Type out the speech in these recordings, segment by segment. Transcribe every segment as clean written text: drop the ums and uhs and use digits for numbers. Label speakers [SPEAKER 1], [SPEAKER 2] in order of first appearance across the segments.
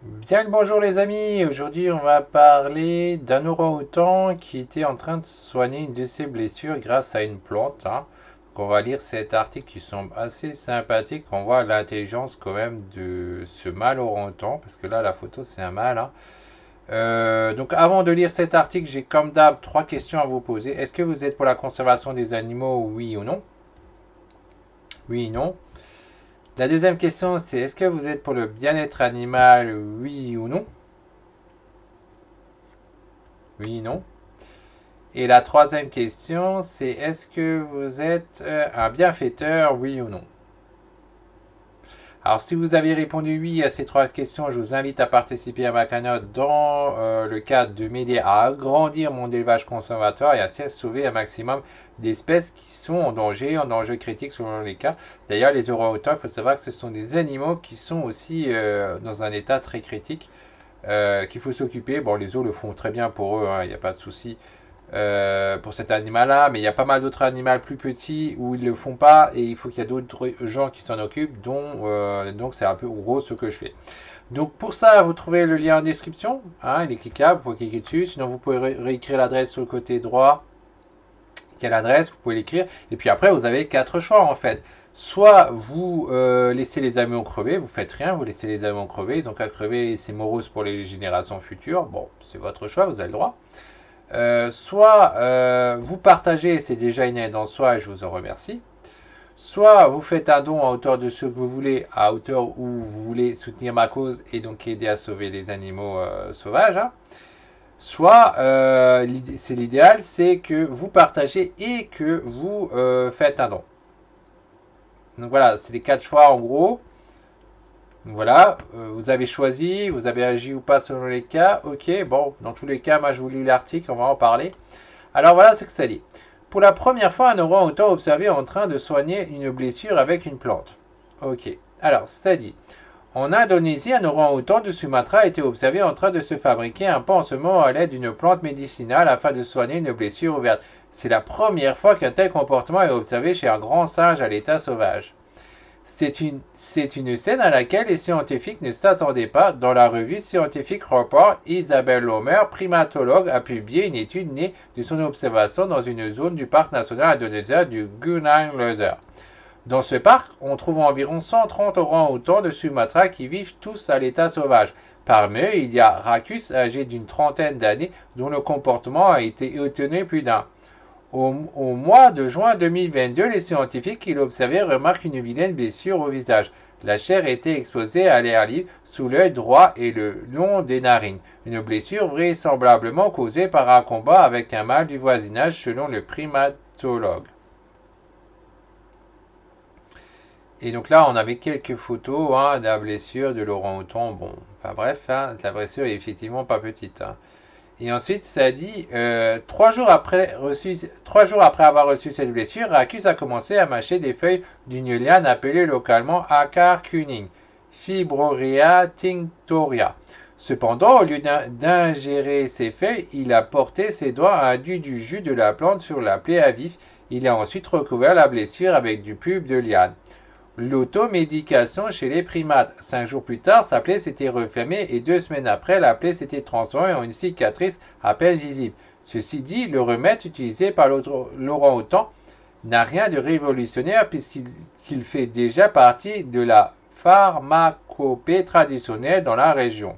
[SPEAKER 1] Bien le bonjour les amis, aujourd'hui on va parler d'un orang-outan qui était en train de soigner une de ses blessures grâce à une plante. Donc on va lire cet article qui semble assez sympathique. On voit l'intelligence quand même de ce mâle orang-outan, parce que là la photo c'est un mâle. Donc avant de lire cet article, j'ai comme d'hab trois questions à vous poser. Est-ce que vous êtes pour la conservation des animaux, oui ou non? Oui ou non? La deuxième question c'est est-ce que vous êtes pour le bien-être animal, oui ou non? Oui ou non? Et la troisième question, c'est est-ce que vous êtes un bienfaiteur, oui ou non? Alors, si vous avez répondu oui à ces trois questions, je vous invite à participer à ma cagnotte dans le cadre de m'aider à agrandir mon élevage conservatoire et à sauver un maximum d'espèces qui sont en danger critique selon les cas. D'ailleurs, les orang-outans, il faut savoir que ce sont des animaux qui sont aussi dans un état très critique, qu'il faut s'occuper. Bon, les zoos le font très bien pour eux, il n'y a pas de souci pour cet animal-là, mais il y a pas mal d'autres animaux plus petits où ils ne le font pas et il faut qu'il y ait d'autres gens qui s'en occupent, donc c'est un peu gros ce que je fais. Donc pour ça, vous trouvez le lien en description, il est cliquable, vous pouvez cliquer dessus, sinon vous pouvez réécrire l'adresse sur le côté droit, quelle adresse, vous pouvez l'écrire, et puis après vous avez quatre choix en fait. Soit vous laissez les animaux crever, vous faites rien, vous laissez les animaux crever, ils ont qu'à crever, c'est morose pour les générations futures, bon c'est votre choix, vous avez le droit. Soit vous partagez, c'est déjà une aide en soi et je vous en remercie. Soit vous faites un don à hauteur de ce que vous voulez, à hauteur où vous voulez soutenir ma cause et donc aider à sauver les animaux sauvages. Soit, c'est l'idéal, c'est que vous partagez et que vous faites un don. Donc voilà, c'est les quatre choix en gros. Donc voilà, vous avez choisi, vous avez agi ou pas selon les cas. Ok, bon, dans tous les cas, moi je vous lis l'article, on va en parler. Alors voilà ce que ça dit. Pour la première fois, un orang-outan observé en train de soigner une blessure avec une plante. Ok. Alors, ça dit. En Indonésie, un orang-outan de Sumatra a été observé en train de se fabriquer un pansement à l'aide d'une plante médicinale afin de soigner une blessure ouverte. C'est la première fois qu'un tel comportement est observé chez un grand singe à l'état sauvage. C'est une scène à laquelle les scientifiques ne s'attendaient pas. Dans la revue scientifique Report, Isabelle Lomer, primatologue, a publié une étude née de son observation dans une zone du parc national indonésien du Gunung Leuser. Dans ce parc, on trouve environ 130 orang-outans de Sumatra qui vivent tous à l'état sauvage. Parmi eux, il y a Racus, âgé d'une trentaine d'années, dont le comportement a été étonné plus d'un. Au mois de juin 2022, les scientifiques qui l'observaient remarquent une vilaine blessure au visage. La chair était exposée à l'air libre sous l'œil droit et le long des narines. Une blessure vraisemblablement causée par un combat avec un mâle du voisinage selon le primatologue. Et donc là, on avait quelques photos de la blessure de l'orang-outan. Bon, enfin bref, la blessure est effectivement pas petite. Et ensuite, ça dit, 3 jours après avoir reçu cette blessure, Racus a commencé à mâcher des feuilles d'une liane appelée localement Acar kuning, Fibrorea tinctoria. Cependant, au lieu d'ingérer ces feuilles, il a porté ses doigts à du jus de la plante sur la plaie à vif. Il a ensuite recouvert la blessure avec du pulpe de liane. L'automédication chez les primates. 5 jours plus tard, sa plaie s'était refermée et 2 semaines après, la plaie s'était transformée en une cicatrice à peine visible. Ceci dit, le remède utilisé par l'orang-outan n'a rien de révolutionnaire puisqu'il fait déjà partie de la pharmacopée traditionnelle dans la région.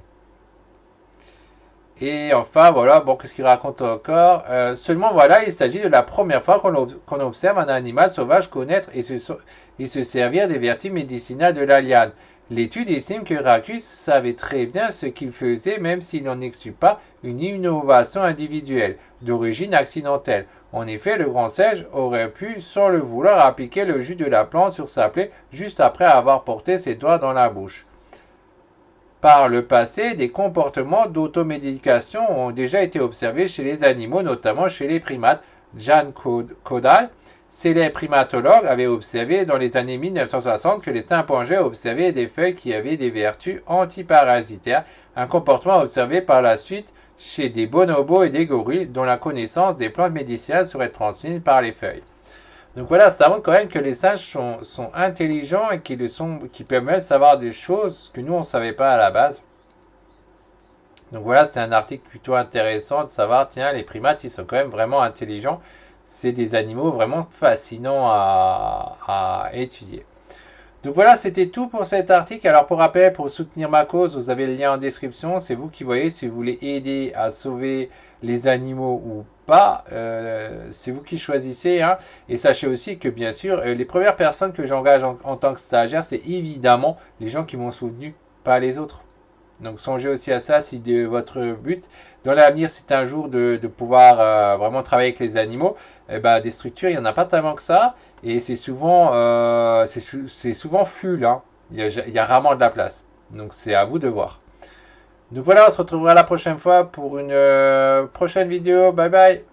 [SPEAKER 1] Et enfin, voilà, bon, qu'est-ce qu'il raconte encore Seulement, voilà, il s'agit de la première fois qu'on observe un animal sauvage connaître et se servir des vertus médicinales de la liane. L'étude estime que Racus savait très bien ce qu'il faisait, même s'il n'en exclut pas une innovation individuelle, d'origine accidentelle. En effet, le grand singe aurait pu, sans le vouloir, appliquer le jus de la plante sur sa plaie juste après avoir porté ses doigts dans la bouche. Par le passé, des comportements d'automédication ont déjà été observés chez les animaux, notamment chez les primates. Jan Caudal, célèbre primatologue, avait observé dans les années 1960 que les chimpanzés observaient des feuilles qui avaient des vertus antiparasitaires, un comportement observé par la suite chez des bonobos et des gorilles dont la connaissance des plantes médicinales serait transmise par les feuilles. Donc voilà, ça montre quand même que les singes sont intelligents et qu'ils peuvent même savoir des choses que nous on ne savait pas à la base. Donc voilà, c'était un article plutôt intéressant de savoir, tiens, les primates, ils sont quand même vraiment intelligents. C'est des animaux vraiment fascinants à étudier. Donc voilà, c'était tout pour cet article. Alors pour rappel, pour soutenir ma cause, vous avez le lien en description. C'est vous qui voyez si vous voulez aider à sauver les animaux ou pas. C'est vous qui choisissez, hein. Et sachez aussi que bien sûr, les premières personnes que j'engage en tant que stagiaire, c'est évidemment les gens qui m'ont soutenu, pas les autres. Donc songez aussi à ça si votre but dans l'avenir c'est un jour de pouvoir vraiment travailler avec les animaux. Eh ben, des structures, il n'y en a pas tellement que ça. Et c'est souvent full, hein. Il y a rarement de la place. Donc c'est à vous de voir. Donc voilà, on se retrouvera la prochaine fois pour une prochaine vidéo. Bye bye.